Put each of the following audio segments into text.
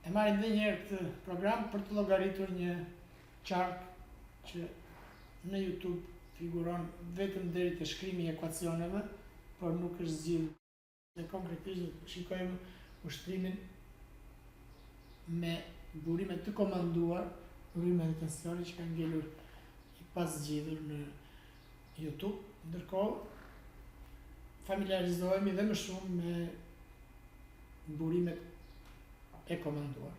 E marrim edhe një herë këtë program për të llogaritur një qark që në YouTube figuron vetëm deri te shkrimi i ekuacioneve, por nuk është zgjidhur. Ne konkretisht shikojmë ushtrimin me burime të komanduar, burime dhe tensione që kanë ngelur i pas zgjidhur në YouTube, ndërkohë familiarizohemi dhe më shumë me burimet e komanduar.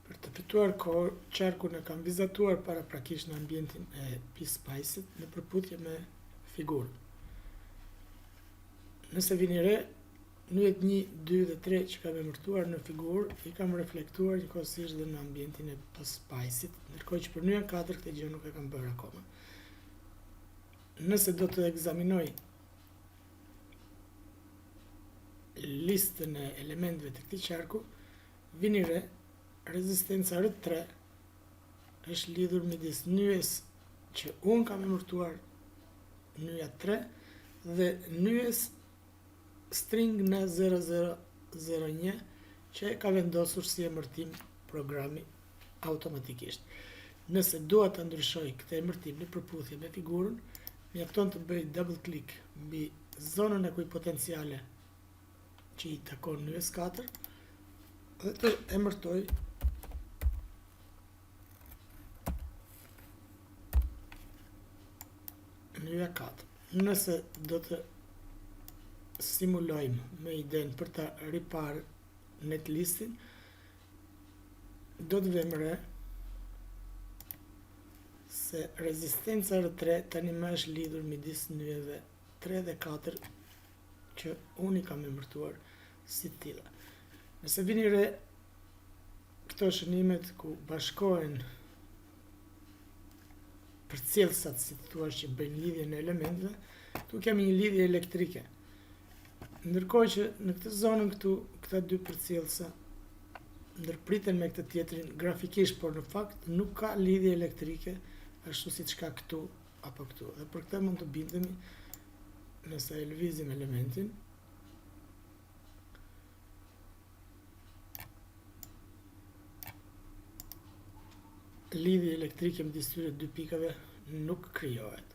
Për të fituar kohë, qarkun e kam vizatuar paraprakisht në ambientin e PSpice-it në përputhje me figurën. Nëse vini re, nyjet 1, 2 dhe 3 që kam emërtuar në figurë i kam reflektuar njëkohësisht dhe në ambientin e PSpice-it, ndërkohë që për nyjen 4 këtë gjë nuk e kam bërë akoma. Nëse do të ekzaminoj listën e elementëve të këtij qarku, vini re, rezistenca R3 është lidhur midis nyjes që unë kam emërtuar nyja 3 dhe nyjes string në 0001 që e ka vendosur si emërtim programi automatikisht. Nëse dua të ndryshoj këtë emërtim në përputhje me figurën, mjafton të bëj double click mbi zonën e kuj-potenciale që i takon nyjes 4 dhe të emërtoj nyja 4. Nëse do të simulojmë me idenë për ta riparë netlistin, do të vëmë re se rezistenca R3 tani më është lidhur midis nyjeve 3 dhe 4 që unë i kam emërtuar si të tilla. Nëse vini re, këto shënimet ku bashkohen përcjellësat, si të thuash, që bëjnë lidhje në elementëve, tu kemi një lidhje elektrike. Ndërkohë që në këtë zonën këtu, këta dy përcjellësa ndërpriten me këtë tjetrin grafikisht, por në fakt nuk ka lidhje elektrike ashtu siç ka këtu apo këtu. Dhe për këtë mund të bindemi nëse e lëvizim elementin. Lidhje elektrike midis këtyre dy pikave nuk krijohet.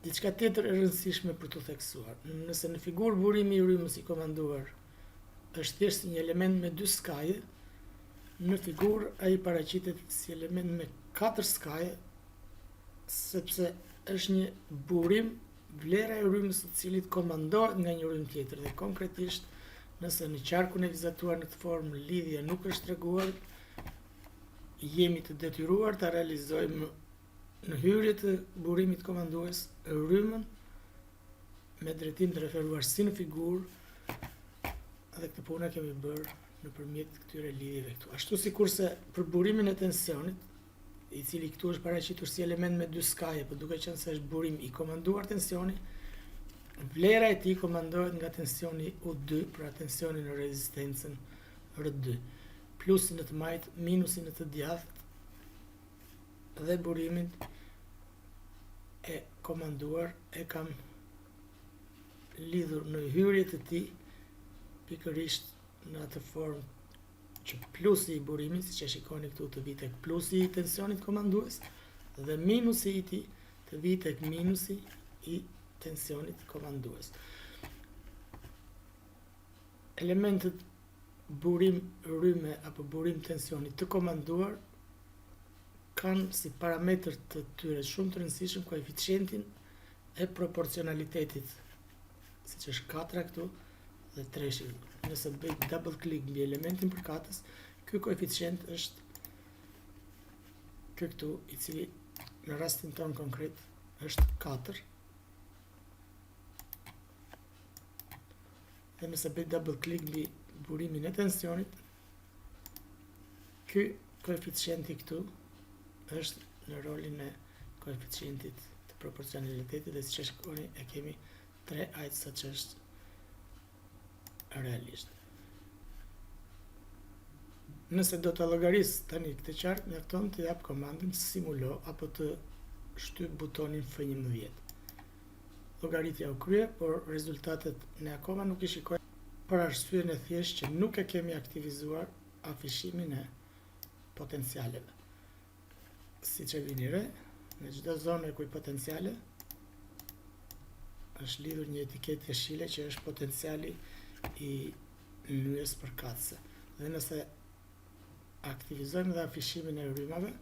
Diçka tjetër e rëndësishme për të theksuar. Nëse në figurë burimi i rrymës i komanduar është thjesht një element me 2 skaje, në figurë ai paraqitet si element me 4 skaje, sepse është një burim, vlera e rrymës së cilit komandohet nga një rrym tjetër, dhe konkretisht nëse në qarkun e vizatuar në këtë formë lidhja nuk është treguar, jemi të detyruar ta realizojmë në hyrje të burimit komandues rrymën me drejtim të referuar si në figurë, dhe këtë punë kemi bërë nëpërmjet këtyre lidhjeve këtu. Ashtu sikurse për burimin e tensionit, i cili këtu është paraqitur si element me 2 skaje, por duke qenë se është burim i komanduar tensioni, vlera e tij komandohet nga tensioni U2, pra tensioni në rezistencën R2, plusi në të majtë, minusi në të djathtë, dhe burimin e komanduar e kam lidhur në hyrje të tij pikërisht në atë formë që plusi i burimit, siç e shikoni këtu, të vi tek plusi i tensionit komandues dhe minusi i tij të vi tek minusi i tensionit komandues. Elementet burim rryme apo burim tensioni të komanduar kanë si parametër të tyre shumë të rëndësishëm koeficientin e proporcionalitetit, siç është 4 këtu dhe 3. Nëse bëj double click mbi elementin përkatës, ky koeficient është këtu, i cili në rastin ton konkret është 4. Dhe nëse bëj double click mbi burimin e tensionit, ky koeficienti këtu është në rolin e koeficientit të proporcionalitetit, dhe siç e shikoni e kemi 3 aq sa që është realisht. Nëse do të llogaris tani këtë qark, mjafton të jap komandën simulo apo të shtyp butonin F11. llogaritja u krye, por rezultatet ne akoma nuk I shikojmë për arsyeën e thjeshtë që nuk e kemi aktivizuar afishimin e potencialeve. Siç e vini re, në çdo zonë ku I potenciale është lidhur një etiketë jeshile që është potenciali I lyjes përkatëse. Dhe nëse aktivizojmë dhe afishimin e rrymave,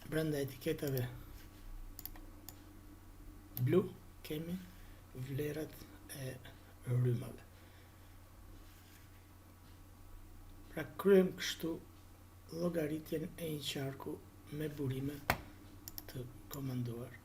brenda etiketave blu kemi vlerat e rrymave. Pra kryem kështu llogaritjen e një qarku me burime të komanduar.